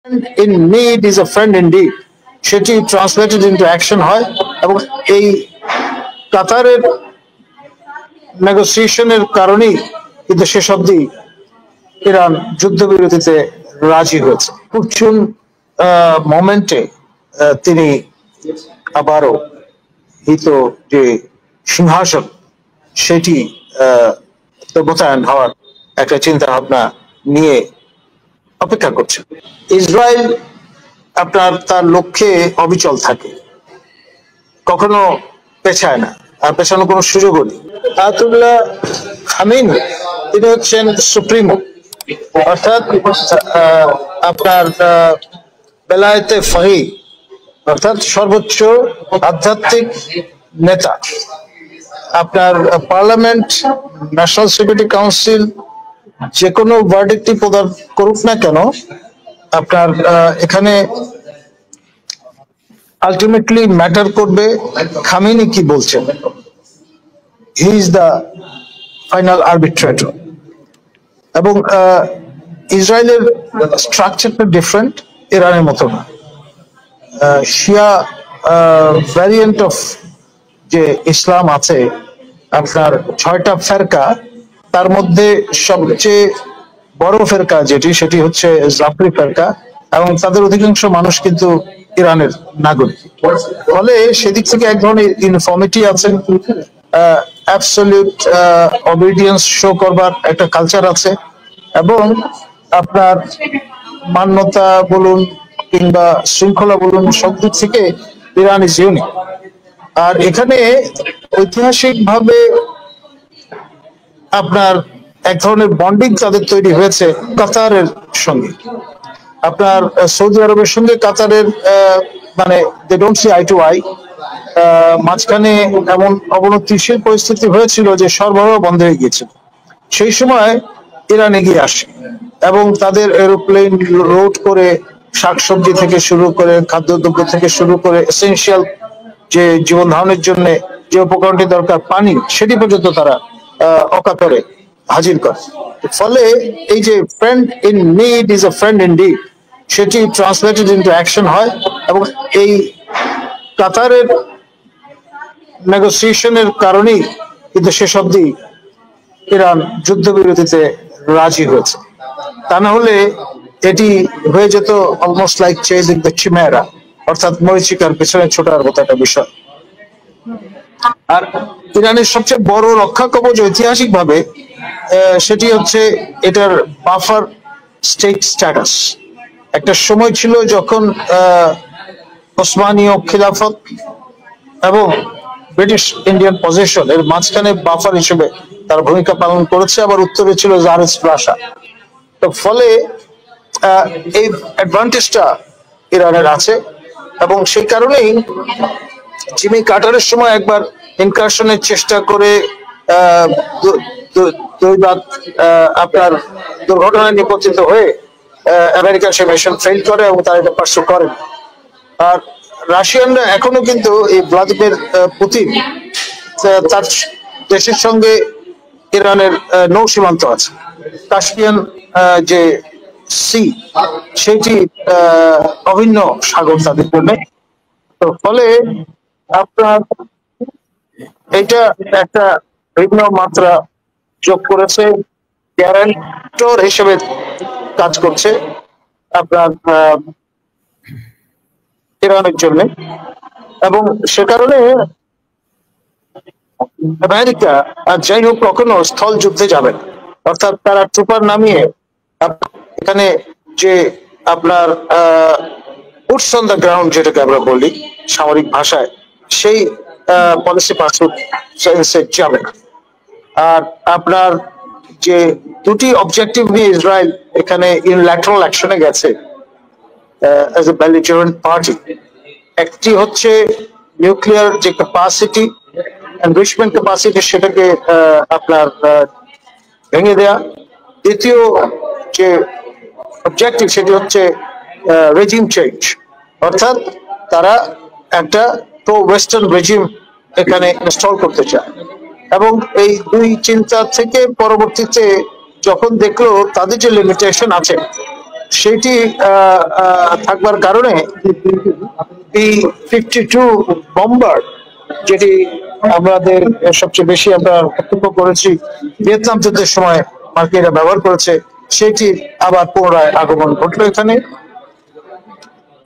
in need is a friend indeed সেটি translated into action হয় এবং এই কাতারের নেগোসিয়েশনের কারণেই কিন্তু শেষ অবধি ইরান যুদ্ধবিরতিতে রাজি হয়েছে। অপরচুন মোমেন্টে তিনি আবারও হিত যে সিংহাসন সেটি মোতায়েন হওয়ার একটা চিন্তা ভাবনা নিয়ে অপেক্ষা করছে। ইসরায়েল আপনার তার লক্ষ্যে অবিচল থাকে, কখনো পেছায় না, আর পেছানোর কোনো সুযোগও নেই। আয়াতুল্লাহ খামেনি তিনি হচ্ছেন সুপ্রিমো, অর্থাৎ আপনার বেলায়েতে ফাহি, অর্থাৎ সর্বোচ্চ আধ্যাত্মিক নেতা। আপনার পার্লামেন্ট, ন্যাশনাল সিকিউরিটি কাউন্সিল যে কোনো ভার্ডিক্টই প্রদান করুক না কেন, আপনার এখানে আলটিমেটলি ম্যাটার করবে খামেনি কি বলছেন। He is the final arbitrator. এবং ইসরায়েলের স্ট্রাকচারটা ডিফারেন্ট, ইরানের মতো না। শিয়া ভ্যারিয়েন্ট অফ যে ইসলাম আছে, আপনার 6টা ফেরকা, তার মধ্যে সবচেয়ে বড় ফেরকা সেটি হচ্ছে জাফরি ফেরকা, এবং তাদের অধিকাংশ মানুষ কিন্তু ইরানের নাগরিক। ফলে সেদিক থেকে এক ধরনের ইনফর্মিটি আছে, অ্যাবসলিউট অবিডিয়েন্স শো করবার একটা কালচার আছে, এবং আপনার মান্যতা বলুন কিংবা শৃঙ্খলা বলুন, সব দিক থেকে ইরান ইজ ইউনিক। আর এখানে ঐতিহাসিক ভাবে আপনার এক ধরনের বন্ডিং তাদের তৈরি হয়েছে কাতারের সঙ্গে। আপনার সৌদি আরবের সঙ্গে কাতারের মানে they don't see eye to eye. মাঝখানে এমন অবনতিশীল পরিস্থিতি হয়েছিল যে সরবরাহ বন্ধ হয়ে গিয়েছিল। সেই সময় ইরান এগিয়ে আসে এবং তাদের এরোপ্লেন লোড করে শাকসবজি থেকে শুরু করে, খাদ্যদ্রব্য থেকে শুরু করে, এসেনশিয়াল যে জীবন ধারণের জন্য যে উপকরণটি দরকার, পানি, সেটি পর্যন্ত তারা অকাতরে হাজির করে। ফলে এই যে friend in need is a friend indeed সেটি ট্রান্সলেটেড ইনটু অ্যাকশন হয় এবং এই কাতারের নেগোসিয়েশনের কারণেই কিন্তু শেষ অবধি ইরান যুদ্ধবিরতিতে রাজি হয়েছে। তা না হলে এটি হয়ে যেত অলমোস্ট লাইক চেজিং দ্য চিমেরা, অর্থাৎ মরীচিকার পেছনে ছোটার মতো একটা বিষয়। আর ইরানের সবচেয়ে বড় রক্ষা কবচ ঐতিহাসিক ভাবে সেটি হচ্ছে এটার বাফার স্টেট স্ট্যাটাস। একটা সময় ছিল যখন ওসমানীয় খিলাফত এবং ব্রিটিশ ইন্ডিয়ান পজিশন এর মাঝখানে বাফার হিসেবে তার ভূমিকা পালন করেছে, আবার উত্তরে ছিল জারেস রাশা। তো ফলে এই অ্যাডভান্টেজটা ইরানের আছে, এবং সেই কারণেই জিমি কার্টারের সময় একবার ইনকারশনের চেষ্টা করে আপনার দুর্ঘটনায় নিপতিত হয়ে আমেরিকান সে মিশন ফেল করে এবং তারা এটা পার্সু করেন। আর রাশিয়ানরা এখনো কিন্তু এই ভ্লাদিমির পুতিন, তার দেশের সঙ্গে ইরানের নৌ সীমান্ত আছে, কাস্পিয়ান যে সি, সেটি অভিন্ন সাগর তাদের জন্য। তো ফলে আপনার এটা একটা ভিন্ন মাত্রা যোগ করেছে, গ্যারান্টর হিসেবে কাজ করছে আপনার ইরানের জন্য। এবং সে কারণে আমেরিকা আর যাই হোক কখনো স্থল যুদ্ধে যাবে না, অর্থাৎ তারা ট্রুপার নামিয়ে এখানে যে আপনার বুটস অন দ্য গ্রাউন্ড যেটাকে আমরা বলি সামরিক ভাষায়, সেই পলিসি পার্সুট যাবে না। আর আপনার যে দুটি অবজেক্টিভ নিয়ে ইসরায়েল এখানে ইউনিল্যাটারাল অ্যাকশনে গেছে অ্যাজ এ বেলিজারেন্ট পার্টি, একটি হচ্ছে নিউক্লিয়ার যে ক্যাপাসিটি, এনরিচমেন্ট ক্যাপাসিটি, সেটাকে আপনার ভেঙে দেয়া। দ্বিতীয় যে অবজেক্টিভ সেটি হচ্ছে রেজিম চেঞ্জ, অর্থাৎ তারা একটা প্রো ওয়েস্টার্ন রেজিম এখানে ইনস্টল করতে চায়। এবং এই দুই চিন্তা থেকে পরবর্তীতে যখন দেখলো তাদের যে লিমিটেশন আছে সেটি থাকবার কারণে P-52 বম্বার, যেটি আমাদের সবচেয়ে বেশি আমরা প্রত্যক্ষ করেছি ভিয়েতনাম যুদ্ধের সময় মার্কিনরা ব্যবহার করেছে, সেটি আবার পুনরায় আগমন ঘটলো এখানে।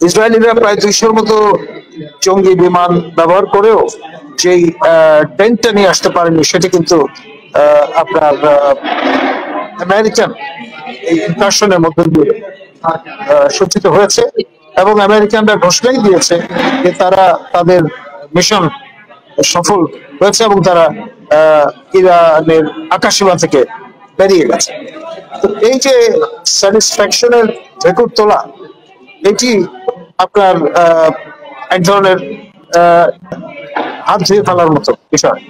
ইসরায়েলিরা প্রায় 200-র মতো জঙ্গি বিমান ব্যবহার করেও যেই ডেন্টটা নিয়ে আসতে পারেনি, সেটি কিন্তু আপনার আমেরিকান এই ইনকাশনের মধ্যে দিয়ে সূচিত হয়েছে, এবং আমেরিকানরা ঘোষণাই দিয়েছে যে তারা তাদের মিশন সফল হয়েছে এবং তারা ইরানের আকাশসীমা থেকে বেরিয়ে গেছে। তো এই যে স্যাটিসফ্যাকশনের রেকর্ড তোলা, এটি আপনার এক ধরনের হাত ধুয়ে ফেলার মতো বিষয়।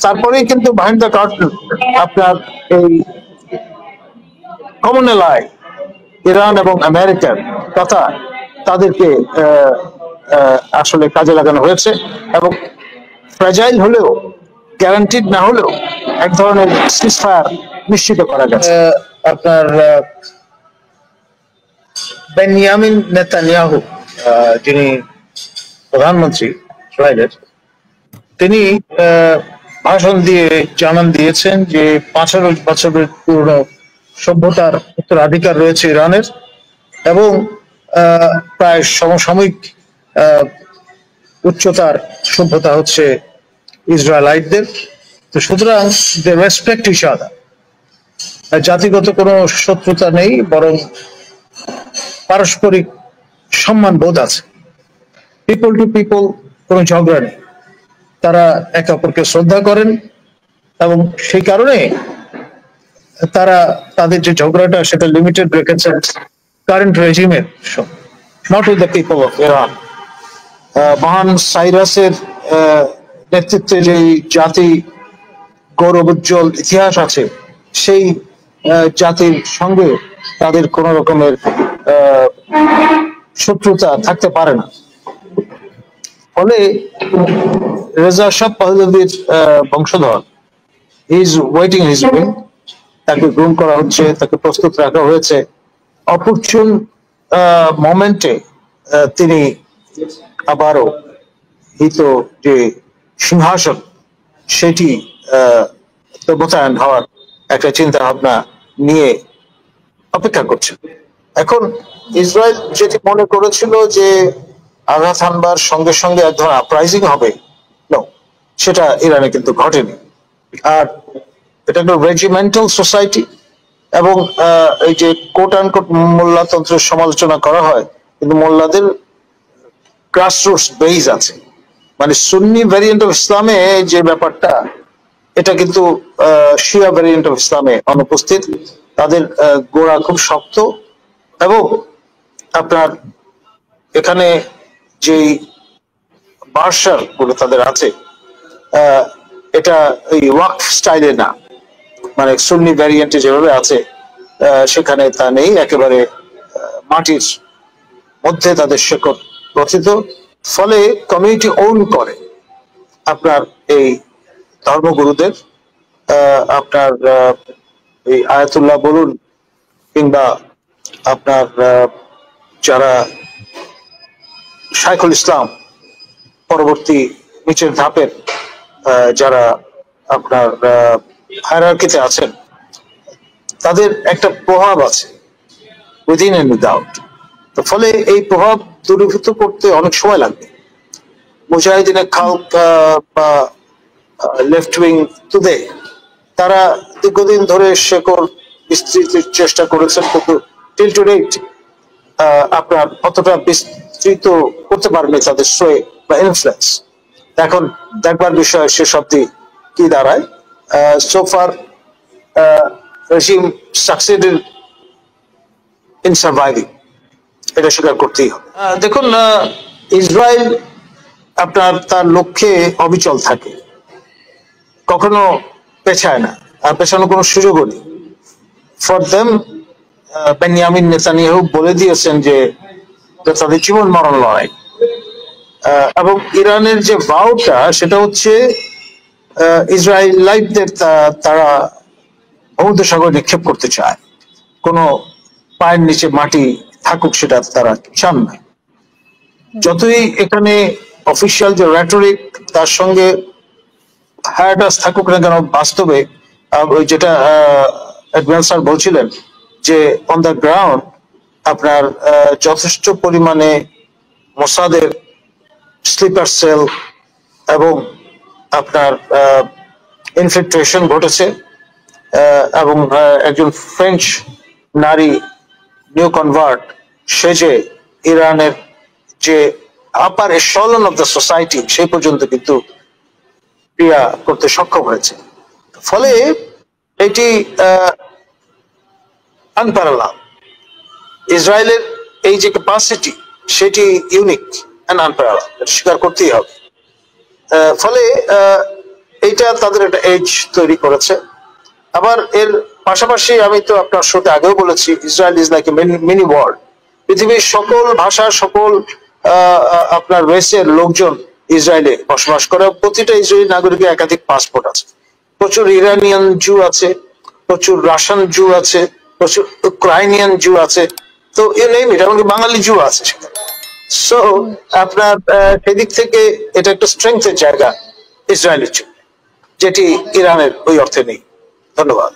তারপরেই কিন্তু বিহাইন্ড দ্য কার্টেন আপনার এই কমন এলাই ইরান এবং আমেরিকার কথা তাদেরকে আসলে কাজে লাগানো হয়েছে, এবং ফ্র্যাজাইল হলেও, গ্যারান্টিড না হলেও এক ধরনের সিজফায়ার নিশ্চিত করা গেছে। আপনার বেনিয়ামিন নেতানিয়াহু, যিনি প্রধানমন্ত্রী ইসরায়েলের, তিনি ভাষণ দিয়ে জানান দিয়েছেন যে 5,000 বছরের পুরনো সভ্যতার উত্তরাধিকার রয়েছে ইরানের, এবং প্রায় সমসাময়িক উচ্চতার সভ্যতা হচ্ছে ইসরায়েলাইটদের। তো সুতরাং দে রেসপেক্ট ইচ আদার, জাতিগত কোনো শত্রুতা নেই, বরং পারস্পরিক সম্মান বোধ আছে। পিপল টু পিপল কোনো ঝগড়া নেই, তারা একে অপরকে শ্রদ্ধা করেন, এবং সেই কারণে তারা তাদের যে ঝগড়াটা সেটা লিমিটেড রেখেছেন কারেন্ট রেজিমের সঙ্গে, not with the people of Iran. মহান সাইরাসের নেতৃত্বে যে জাতি গৌরব উজ্জ্বল ইতিহাস আছে, সেই জাতির সঙ্গে তাদের কোন রকমের শত্রুতা থাকতে পারে না। ফলে রেজা শাহ পাহলভির বংশধর ইজ ওয়েটিং হিজ উইং, তাকে গ্রুম করা হচ্ছে, তাকে প্রস্তুত রাখা হয়েছে। অপরচুন মোমেন্টে তিনি আবারও হিত যে সিংহাসন সেটি মোতায়েন হওয়ার একটা চিন্তা ভাবনা নিয়ে অপেক্ষা করছে। এখন ইসরায়েল যেটি মনে করেছিল যে আঘাত হানবার সঙ্গে সঙ্গে এক ধরনের আপরাইজিং হবে, সেটা ইরানে কিন্তু ঘটেনি। আর এটা একটা রেজিমেন্টাল সোসাইটি, এবং এই যে কোট অ্যান্ড কোট মোল্লাতন্ত্রের সমালোচনা করা হয়, কিন্তু মোল্লাদের গ্রাসরুটস বেজ আছে। মানে সুন্নি ভ্যারিয়েন্ট অফ ইসলামে যে ব্যাপারটা, এটা কিন্তু শিয়া ভ্যারিয়েন্ট অফ ইসলামে অনুপস্থিত। তাদের গোড়া খুব শক্ত, এবং আপনার এখানে যেই মার্শাল গুলো তাদের আছে, এটা এই ওয়াকফ স্টাইলে না, মানে সুন্নি ভ্যারিয়েন্টে যেভাবে আছে সেখানে তা নেই। একেবারে মাটির মধ্যে তাদের শেকড় গঠিত, ফলে কমিউনিটি ওন করে আপনার এই ধর্মগুরুদের। আপনার এই আয়াতুল্লাহ বলুন, কিংবা আপনার যারা শাইখুল ইসলাম পরবর্তী নিচের ধাপের যারা আপনার হায়ারার্কিতে আছেন, তাদের একটা প্রভাব আছে উইদিন এন্ড উইদাউট। তো ফলে এই প্রভাব দূরীভূত করতে অনেক সময় লাগবে। মুজাহিদিনে খালক বা লেফট উইং তুদে, তারা দীর্ঘদিন ধরে শেকড় বিস্তৃতির চেষ্টা করেছেন, কিন্তু টিল টু ডেট আপনার অতটা বিস্তৃত করতে পারেনি তাদের শ্রয়ে বা ইনফ্লুয়েন্স। এখন দেখবার বিষয় শেষ অব্দি কি দাঁড়ায়। সোফার রেজিম সাকসিডেড ইন সার্ভাইভিং, এটা স্বীকার করতেই হবে। দেখুন, ইসরায়েল আপনার তার লক্ষ্যে অবিচল থাকে, কখনো পেছায় না, আর পেছানোর কোনো সুযোগও নেই। ফর দেম বেনিয়ামিন নেতানিয়াহু বলে দিয়েছেন যে তাদের জীবন মরণ লড়াই, এবং ইরানের যে ভাওটা সেটা হচ্ছে ইসরায়েলাইটদের তারা ভূমধ্যসাগরে নিক্ষেপ করতে চায়। কোনো পায়ের নিচে মাটি থাকুক সেটা তারা চান না। যতই এখানে অফিসিয়াল যে রেটরিক তার সঙ্গে হায়াটাস থাকুক না কেন, বাস্তবে ওই যেটা অ্যাডমিরাল স্যার বলছিলেন যে অন দ্য গ্রাউন্ড আপনার যথেষ্ট পরিমাণে মোসাদের স্লিপার সেল এবং আপনার ইনফিল্ট্রেশন ঘটেছে, এবং একজন ফ্রেঞ্চ নারী নিউ কনভার্ট সেজে ইরানের যে আপার এশলন অফ দ্য সোসাইটি সেই পর্যন্ত কিন্তু ক্রিয়া করতে সক্ষম হয়েছে। ফলে এটি আনপ্যারালাল। ইসরায়েলের এই যে ক্যাপাসিটি সেটি ইউনিক অ্যান্ড আনপ্যারালাল, এটা স্বীকার করতেই হবে। ফলে এইটা তাদের একটা এজ তৈরি করেছে। আবার এর পাশাপাশি আমি তো আপনার সাথে আগেও বলেছি, Israel is like a mini world. পৃথিবীর সকল ভাষা, সকল আপনার রেসের লোকজন ইসরায়েলে বসবাস করে। প্রতিটা ইসরায়েলি নাগরিকের একাধিক পাসপোর্ট আছে। প্রচুর ইরানিয়ান জু আছে, প্রচুর রাশিয়ান জু আছে, প্রচুর ইউক্রাইনিয়ান জু আছে, তো ইউ নেম ইট, এমনকি বাঙালি জু আছে সেখানে। সো আপনার সেদিক থেকে এটা একটা স্ট্রেংথের জায়গা ইসরায়েলের জন্য, যেটি ইরানের ওই অর্থে নেই। ধন্যবাদ।